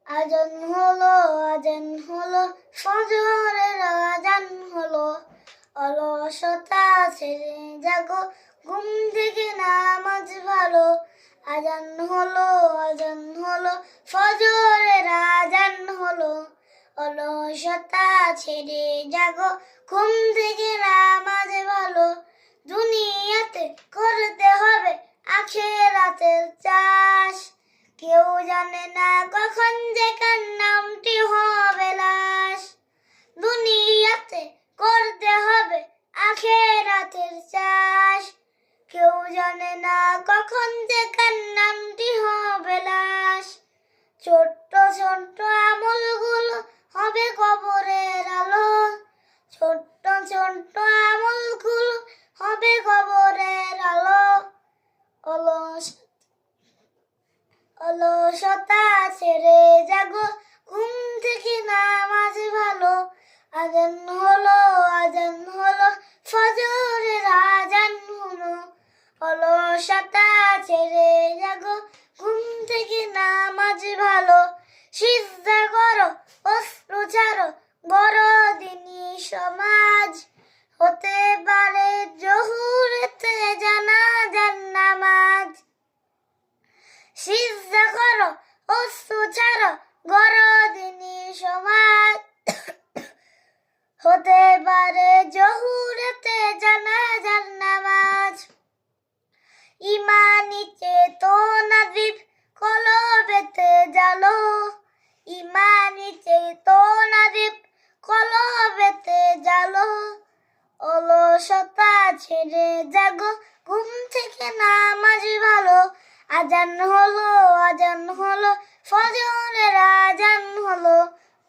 আজান হলো, আজান হলো, ফজরের আজান হলো। অলসতা ছেড়ে জাগো, ঘুম থেকে নামাজ ভালো। আজান হলো, আজান হলো, ফজরের আজান হলো। অলসতা ছেড়ে জাগো, ঘুম থেকে নামাজ ভালো। দুনিয়াতে করতে হবে আখিরাতের চাষ, কেউ জানে না কখন যে কার নামটি হবে লাশ। দুনিয়াতে করতে হবে আখিরাতের চাষ, কেউ জানে না কখন যে কার নামটি হবে লাশ। ছোট্ট ছোট্ট আমলগুলো হবে কবরের আলো, ছোট্ট ছোট্ট আমলগুলো হবে কবরের আলো। অলসতা ছেড়ে জাগো, ঘুম থেকে নামাজ ভালো। আজান হলো, আজান হলো, ফজরের আজান হলো। অলসতা ছেড়ে জাগো, ঘুম থেকে নামাজ ভালো। সিজদা করো, অশ্রু ছাড়ো, বড়দিনী সমাজ হতে পারে জোহরেতে জানাজার নামাজ। সিজদা করো, অশ্রু ছাড়ো, বড়দিনী সমাজ হতে পারে জোহরেতে জানাজার নামাজ। ইমানি চেতনা দীপ কলবেতে জ্বালো, ইমানি চেতনা দীপ কলবেতে জ্বালো। অলসতা ছেড়ে জাগো, ঘুম থেকে নামাজ ভালো। আজান হলো, আজান হলো, ফজরের আজান হলো।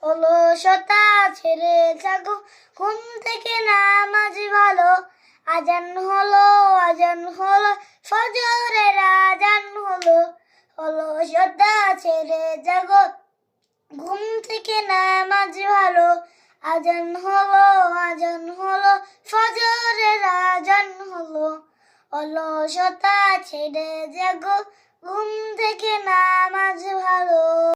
অলসতা ছেড়ে জাগো, ঘুম থেকে নামাজ ভালো। আজান হলো, আজান হলো, ফজরের আজান হলো। অলসতা ছেড়ে জাগো, ঘুম থেকে নামাজ ভালো। আজান হলো, আজান হলো, ফজরের আজান হলো। অলসতা ছেড়ে জাগো, ঘুম থেকে নামাজ ভালো।